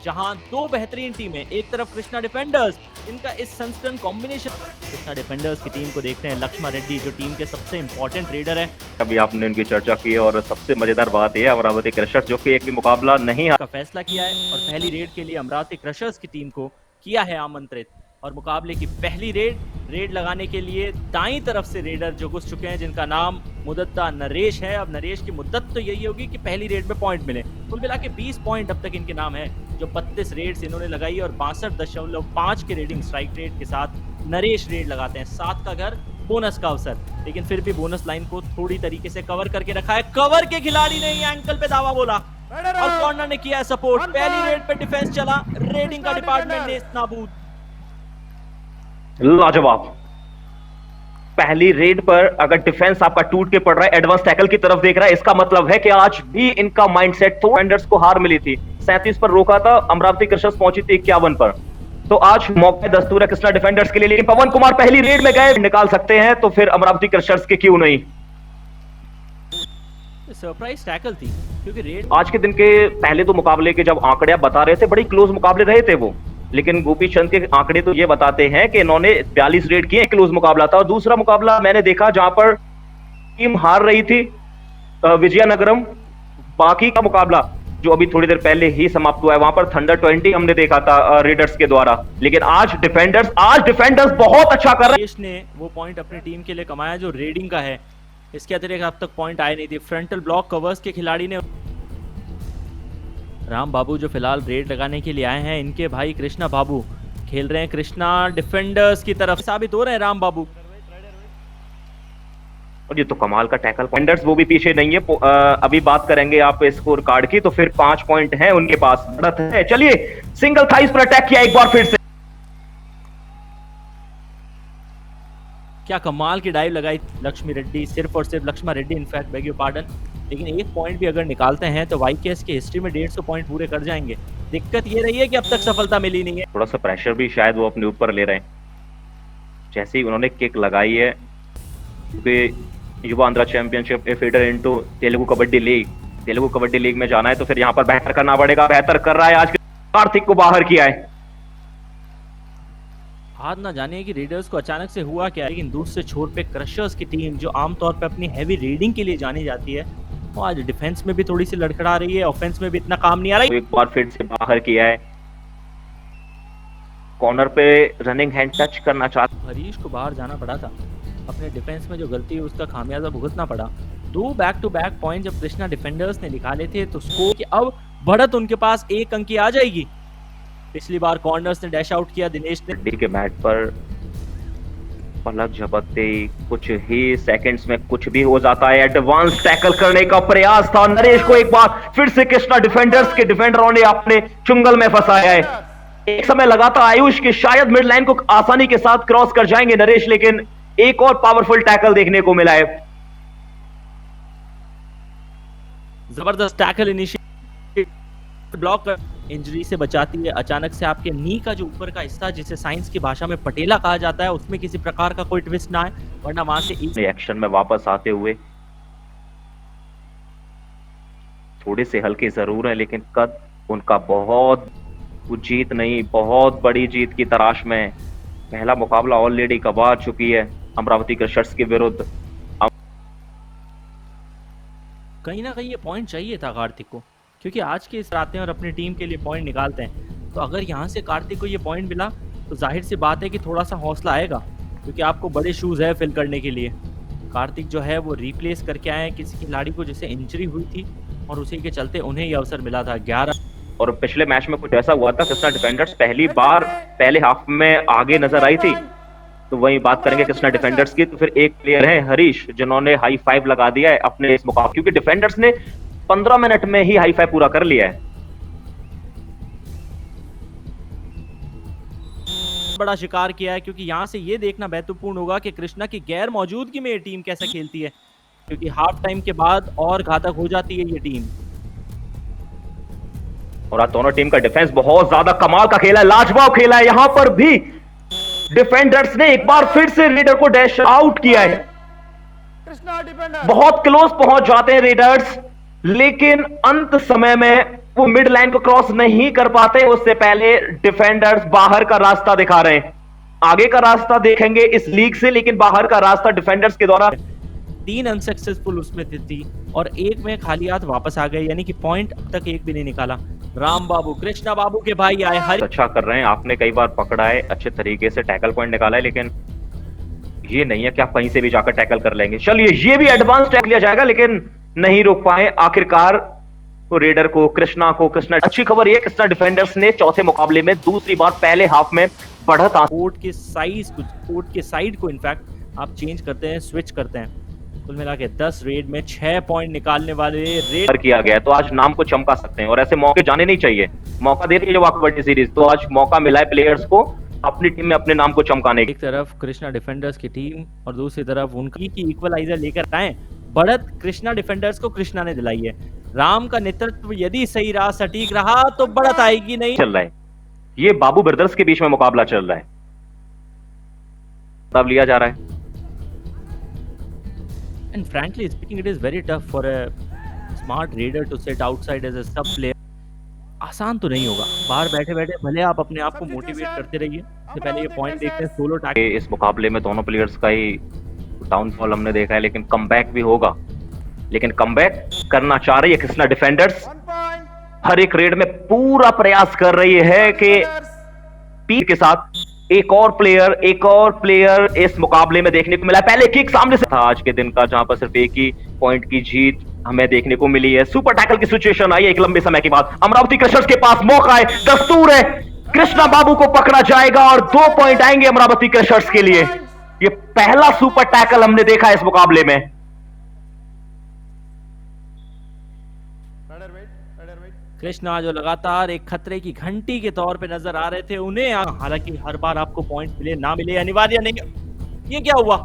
जहां दो बेहतरीन टीमें, एक तरफ कृष्णा डिफेंडर्स, इनका इस सनस्टर्न कॉम्बिनेशन। कृष्णा डिफेंडर्स की टीम को देखते हैं लक्ष्मण रेड्डी, जो टीम के सबसे इंपॉर्टेंट रेडर है। अभी आपने उनकी चर्चा की और सबसे मजेदार बात यह अमरावती क्रशर्स जो कि एक भी मुकाबला नहीं का फैसला किया है और पहली रेड के लिए अमरावती क्रशर्स की टीम को किया है आमंत्रित। और मुकाबले की पहली रेड लगाने के लिए दाईं तरफ से रेडर जो घुस चुके हैं, जिनका नाम मुदत्ता नरेश है। अब नरेश की मुद्दत तो यही होगी कि पहली रेड में पॉइंट मिले। कुल मिला के 20 पॉइंट अब तक इनके नाम है, जो 32 रेड्स इन्होंने लगाई और 62.5 के रेडिंग स्ट्राइक रेट के साथ नरेश रेड लगाते हैं। 7 का घर, बोनस का अवसर, लेकिन फिर भी बोनस लाइन को थोड़ी तरीके से कवर करके रखा है। कवर के खिलाड़ी ने एंकल पे दावा बोला और कॉर्नर ने किया सपोर्ट। पहली रेड पे डिफेंस चला, रेडिंग का डिपार्टमेंट ने नाबूद। लाजवाब। पहली रेड पर अगर डिफेंस आपका टूट के पड़ रहा है, एडवांस टैकल की तरफ देख रहा है, इसका मतलब है कि आज भी इनका माइंडसेट तो डिफेंडर्स को हार मिली थी। 37 पर रोका था, अमरावती क्रशर्स पहुंची थी 51 पर। तो आज मौका दस्तूर है कृष्णा डिफेंडर्स के लिए, लेकिन पवन कुमार पहली रेड में गए, निकाल सकते हैं तो फिर अमरावती क्रशर्स के क्यों नहीं। सरप्राइज टैकल थी क्योंकि रेड आज के दिन के पहले तो मुकाबले के जब आंकड़े बता रहे थे, बड़ी क्लोज मुकाबले रहे थे वो, लेकिन गोपी चंद के आंकड़े तो ये बताते हैं कि इन्होंने 42 रेड किए, क्लोज मुकाबला था। और दूसरा मुकाबला मैंने देखा जहां पर टीम हार रही थी, विजयनगरम। बाकी का मुकाबला जो अभी थोड़ी देर पहले ही समाप्त हुआ है, वहां पर थंडर 20 हमने देखा था रेडर्स के द्वारा। लेकिन आज डिफेंडर्स बहुत अच्छा कर रहे हैं। ने वो पॉइंट अपनी टीम के लिए कमाया जो रेडिंग का है। इसके अतिरिक्त अब तक पॉइंट आए नहीं थे। फ्रंटल ब्लॉक कवर्स के खिलाड़ी ने राम बाबू जो फिलहाल रेड लगाने के लिए आए हैं, इनके भाई कृष्णा बाबू खेल रहे हैं कृष्णा डिफेंडर्स की तरफ, साबित हो रहे हैं राम बाबू। और ये तो कमाल का टैकल। डिफेंडर्स वो भी पीछे नहीं है। अभी बात करेंगे आप स्कोर कार्ड की, तो फिर 5 पॉइंट हैं उनके पास, बढ़त है। चलिए, सिंगल थाइस पर अटैक किया एक बार फिर से। क्या कमाल की डाइव लगाई लक्ष्मी रेड्डी, सिर्फ और सिर्फ Lakshman Reddy, in fact beg your pardon. लेकिन एक पॉइंट भी अगर निकालते हैं तो वाईकेएस की हिस्ट्री में 150 पॉइंट पूरे कर जाएंगे। दिक्कत ये रही है कि अब तक सफलता मिली नहीं है। थोड़ा सा प्रेशर भी शायद वो अपने ऊपर ले रहे हैं। जैसे ही उन्होंने किक लगाई है, क्योंकि युवा Andhra championship a feeder into Telugu kabaddi league में जाना है, तो फिर यहाँ पर बेहतर करना पड़ेगा। बेहतर कर रहा है आज, कार्तिक को बाहर किया है। हाथ ना जाने कि रेडर्स को अचानक से हुआ क्या है, लेकिन दूसरे छोर पे क्रशर्स की टीम जो आमतौर पे अपनी हैवी रेडिंग के लिए जानी जाती है, वो आज डिफेंस में भी थोड़ी सी लड़खड़ा रही है, ऑफेंस में भी इतना काम नहीं आ रहा है। एक बार फिर से बाहर किया है, कॉर्नर पे रनिंग हैंड टच करना चाहता। हरीश को बाहर जाना पड़ा था, अपने डिफेंस में जो गलती है उसका खामियाजा भुगतना पड़ा। 2 बैक टू बैक पॉइंट जब कृष्णा डिफेंडर्स ने निकाले थे, तो स्कोर की अब बढ़त उनके पास 1 अंक की आ जाएगी। पिछली बार कॉर्नर्स ने डैश आउट किया, दिनेश ने के मैट पर पलक झपकते कुछ ही सेकंड्स में कुछ भी हो जाता है। एडवांस टैकल करने का प्रयास था, नरेश को एक बार फिर से कृष्णा डिफेंडर्स के डिफेंडरों ने अपने चुंगल में फंसाया है। एक समय लगा था आयुष के शायद मिड लाइन को आसानी के साथ क्रॉस कर जाएंगे नरेश, लेकिन एक और पावरफुल टैकल देखने को मिला है। जबरदस्त टैकल इनिशिएट, ब्लॉक कर इंजरी से बचाती है। अचानक से आपके नी का जो ऊपर का हिस्सा, जिसे साइंस की भाषा में पटेला कहा जाता है, उसमें किसी प्रकार का कोई ट्विस्ट ना आए, वरना वहां से एक्शन में वापस आते हुए थोड़े से हल्के जरूर है, लेकिन कद उनका बहुत जीत नहीं, बहुत बड़ी जीत की तलाश में। पहला मुकाबला ऑलरेडी गंवा चुकी है अमरावती क्रशर्स के विरुद्ध। कहीं ना कहीं ये पॉइंट चाहिए था कार्तिक को, क्योंकि आज के इस रात में और अपनी टीम के लिए पॉइंट निकालते हैं। तो अगर यहाँ से कार्तिक को ये पॉइंट मिला तो जाहिर सी बात है कि थोड़ा सा हौसला आएगा, क्योंकि आपको बड़े शूज है फिल करने के लिए। कार्तिक जो है वो रिप्लेस करके आए हैं किसी खिलाड़ी को जिसे इंजरी हुई थी, और उसी के चलते उन्हें ये अवसर मिला था। 11 और पिछले मैच में कुछ ऐसा हुआ था, कृष्णा डिफेंडर्स पहली बार पहले हाफ में आगे नजर आई थी। तो वही बात करेंगे कृष्णा डिफेंडर्स की, तो फिर एक प्लेयर है हरीश, जिन्होंने हाई फाइव लगा दिया है अपने इस मुकाबले, क्योंकि डिफेंडर्स ने 15 मिनट में ही हाई फाइव पूरा कर लिया है। बड़ा शिकार किया है, क्योंकि यहाँ से ये देखना महत्वपूर्ण होगा कि कृष्णा की गैर मौजूदगी में ये टीम कैसे खेलती है, क्योंकि हाफ टाइम के बाद और घातक हो जाती है ये टीम। और आज दोनों टीम का डिफेंस बहुत ज्यादा कमाल का खेला है, लाजवाब खेला है। यहां पर भी डिफेंडर्स ने एक बार फिर से रेडर को डैश आउट किया है। बहुत क्लोज पहुंच जाते हैं रेडर्स, लेकिन अंत समय में वो मिड लाइन को क्रॉस नहीं कर पाते, उससे पहले डिफेंडर्स बाहर का रास्ता दिखा रहे हैं। आगे का रास्ता देखेंगे इस लीग से, लेकिन बाहर का रास्ता डिफेंडर्स के द्वारा 3 अनसक्सेसफुल उसमें थी और एक में खाली हाथ वापस आ गए, यानी कि पॉइंट अब तक एक भी नहीं निकाला। राम बाबू, कृष्णा बाबू के भाई आए, हर अच्छा कर रहे हैं। आपने कई बार पकड़ा है, अच्छे तरीके से टैकल पॉइंट निकाला है, लेकिन ये नहीं है कि आप कहीं से भी जाकर टैकल कर लेंगे। चलिए ये भी एडवांस टैकल लिया जाएगा, लेकिन नहीं रोक पाए आखिरकार तो रेडर को, कृष्णा को। कृष्णा, अच्छी खबर ये, कृष्णा डिफेंडर्स ने चौथे मुकाबले में दूसरी बार पहले हाफ में बढ़त कोर्ट के साइड को इनफैक्ट आप चेंज करते हैं, स्विच करते हैं। कुल मिला के 10 रेड में 6 पॉइंट निकालने वाले रेड किया गया है, तो आज नाम को चमका सकते हैं और ऐसे मौके जाने नहीं चाहिए। मौका दे रही है जब कबड्डी सीरीज, तो आज मौका मिला है प्लेयर्स को अपनी टीम में अपने नाम को चमकाने की। एक तरफ कृष्णा डिफेंडर्स की टीम और दूसरी तरफ उनकी की इक्वलाइजर लेकर आए। बढ़त कृष्णा डिफेंडर्स को कृष्णा ने दिलाई है। राम का नेतृत्व यदि सही रहा, सटीक रहा, तो बढ़त आएगी नहीं। चल रहा है, ये बाबू ब्रदर्स के बीच में मुकाबला चल रहा है, तब लिया जा रहा है। And frankly speaking, it is very tough for a smart raider to sit outside as a sub player. आसान तो नहीं होगा, बाहर बैठे बैठे भले आप अपने आप को मोटिवेट करते रहिए। इससे पहले ये पॉइंट देखते हैं सोलो टैकल। इस मुकाबले में दोनों प्लेयर्स का ही डाउनफॉल हमने देखा है, लेकिन कमबैक भी होगा। लेकिन कमबैक करना चाह रही है कृष्णा डिफेंडर्स, हर एक रेड में पूरा प्रयास कर रही है कि पीर के साथ एक और प्लेयर इस मुकाबले में देखने को मिला। पहले किक सामने से था आज के दिन का, जहां पर सिर्फ एक ही पॉइंट की जीत हमें देखने को मिली है। सुपर टैकल की सिचुएशन आई है एक लंबे समय के बाद। अमरावती क्रशर्स के पास मौका है, दस्तूर है, कृष्णा बाबू को पकड़ा जाएगा और 2 पॉइंट आएंगे अमरावती क्रशर्स के लिए। ये पहला सुपर टैकल हमने देखा इस मुकाबले में। कृष्णा जो लगातार एक खतरे की घंटी के तौर पे नजर आ रहे थे, उन्हें हालांकि हर बार आपको पॉइंट मिले ना मिले अनिवार्य नहीं। ये क्या हुआ,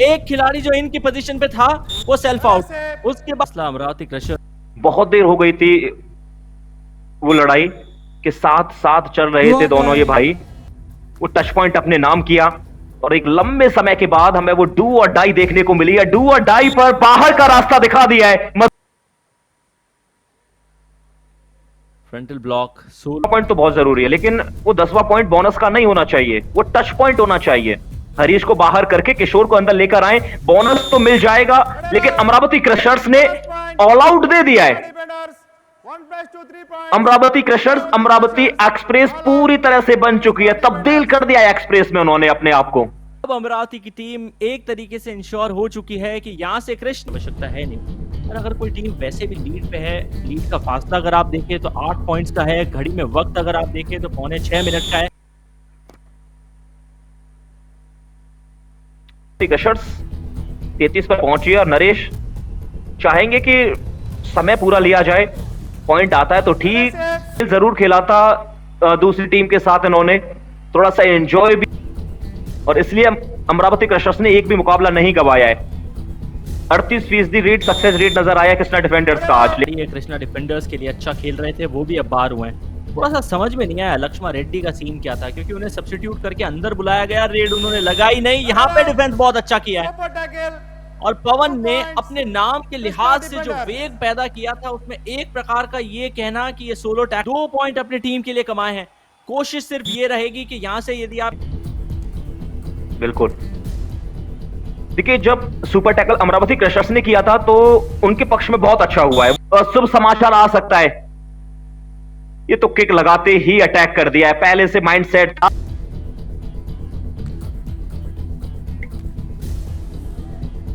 एक खिलाड़ी जो इनकी पोजीशन पे था वो सेल्फ आउट, उसके बाद अमरावती क्रशर बहुत देर हो गई थी वो लड़ाई के साथ साथ चल रहे थे दोनों ये भाई। वो टच पॉइंट अपने नाम किया और एक लंबे समय के बाद हमें वो डू और डाई देखने को मिली है। डू और डाई पर बाहर का रास्ता दिखा दिया है। फ्रंटल ब्लॉक 16 पॉइंट तो बहुत जरूरी है, लेकिन वो 10वां पॉइंट बोनस का नहीं होना चाहिए, वो टच पॉइंट होना चाहिए। हरीश को बाहर करके किशोर को अंदर लेकर आए, बोनस तो मिल जाएगा, लेकिन अमरावती क्रशर्स ने ऑल आउट दे दिया है। अमरावती क्रशर्स, अमरावती एक्सप्रेस पूरी तरह से बन चुकी है, तब्दील कर दिया है एक्सप्रेस में उन्होंने अपने आप को। अब अमरावती की टीम एक तरीके से इंश्योर हो चुकी है कि यहां से कृष्ण आवश्यकता है नहीं। और अगर कोई टीम वैसे भी लीड पे है, लीड का फासला अगर आप देखें तो 8 पॉइंट्स का है, घड़ी में वक्त अगर आप देखें तो 6.25 मिनट का है। क्रशर्स 33 पर पहुंची है और नरेश चाहेंगे कि समय पूरा लिया जाए, पॉइंट आता है तो ठीक। जरूर खेला था दूसरी टीम के साथ इन्होंने, थोड़ा सा एंजॉय भी, और इसलिए अमरावती क्रशर्स ने एक भी मुकाबला नहीं गवाया है। 38% रेट सक्सेस रेट नजर आया कृष्णा डिफेंडर्स का आज। ये कृष्णा डिफेंडर्स के लिए अच्छा खेल रहे थे, वो भी अब बाहर हुए हैं। थोड़ा सा समझ में नहीं आया लक्ष्मण रेड्डी का सीन क्या था, क्योंकि उन्हें सब्स्टिट्यूट करके अंदर बुलाया गया, रेड उन्होंने लगाई नहीं। यहाँ पे डिफेंस बहुत अच्छा किया है और पवन ने अपने नाम के लिहाज से जो वेग पैदा किया था, उसमें एक प्रकार का ये कहना कि ये सोलो टैकल 2 पॉइंट अपनी टीम के लिए कमाए हैं। कोशिश सिर्फ ये रहेगी कि यहाँ से यदि आप बिल्कुल देखिए, जब सुपर टैकल अमरावती क्रशर्स ने किया था तो उनके पक्ष में बहुत अच्छा हुआ है, शुभ समाचार आ सकता है। ये तो किक लगाते ही अटैक कर दिया है, पहले से माइंडसेट था।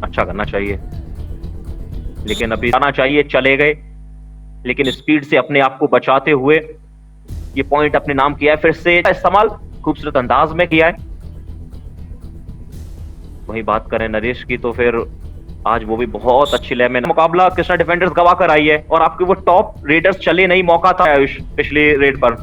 अच्छा करना चाहिए, लेकिन अभी आना चाहिए, चले गए, लेकिन स्पीड से अपने आप को बचाते हुए ये पॉइंट अपने नाम किया है। फिर से इस्तेमाल खूबसूरत अंदाज में किया है। वही बात करें नरेश की, तो फिर आज वो भी बहुत अच्छी लय में मुकाबला कृष्णा डिफेंडर्स गवा कर आई है और आपके वो टॉप रेडर्स चले नहीं, मौका था आयुष पिछली रेड पर।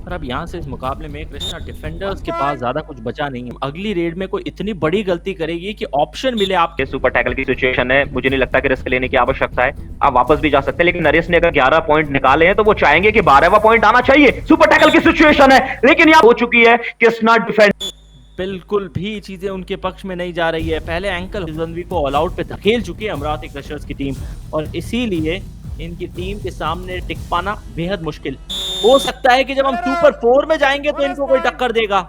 और अब यहाँ से इस मुकाबले में कृष्णा डिफेंडर्स के पास ज्यादा कुछ बचा नहीं है। अगली रेड में कोई इतनी बड़ी गलती करेगी कि ऑप्शन मिले आपके। सुपर टैकल की सिचुएशन है, मुझे नहीं लगता कि रिस्क लेने की आवश्यकता है, आप वापस भी जा सकते हैं, लेकिन नरेश ने अगर 11 पॉइंट निकाले हैं तो वो चाहेंगे कि 12वां पॉइंट आना चाहिए। सुपर टैकल की सिचुएशन है, लेकिन यहाँ हो चुकी है कृष्णा डिफेंडर्स बिल्कुल भी चीजें उनके पक्ष में नहीं जा रही है। पहले एंकल हुसनवी को ऑल आउट पे धकेल चुकी है अमरावती क्रशर्स की टीम और इसीलिए इनकी टीम के सामने टिक पाना बेहद मुश्किल हो सकता है कि जब हम सुपर 4 में जाएंगे तो इनको कोई टक्कर देगा,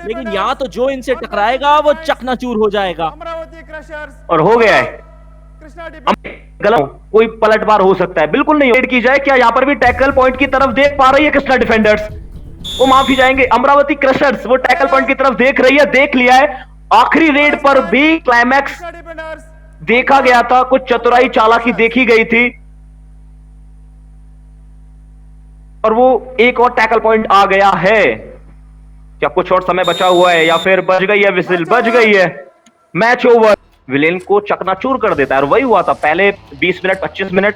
लेकिन यहाँ तो जो इनसे टकराएगा वो चकनाचूर हो जाएगा। अमरावती क्रशर्स और हो गया है। कृष्णा डिफेंडर्स गलत कोई पलटवार हो सकता है, बिल्कुल नहीं। रेड की जाए क्या यहाँ पर भी टैकल पॉइंट की तरफ देख पा रही है कृष्णा डिफेंडर्स? वो माफी जाएंगे अमरावती क्रशर्स, वो टैकल पॉइंट की तरफ देख रही है, देख लिया है। आखिरी रेड पर भी क्लाइमैक्स कृष्णा डिफेंडर्स देखा गया था, कुछ चतुराई चालाकी देखी गई थी और वो एक और टैकल पॉइंट आ गया है। क्या कुछ और समय बचा हुआ है या फिर बज गई है विसिल? बज गई है, मैच ओवर। विलेन को चकनाचूर कर देता है और वही हुआ था पहले 20 मिनट 25 मिनट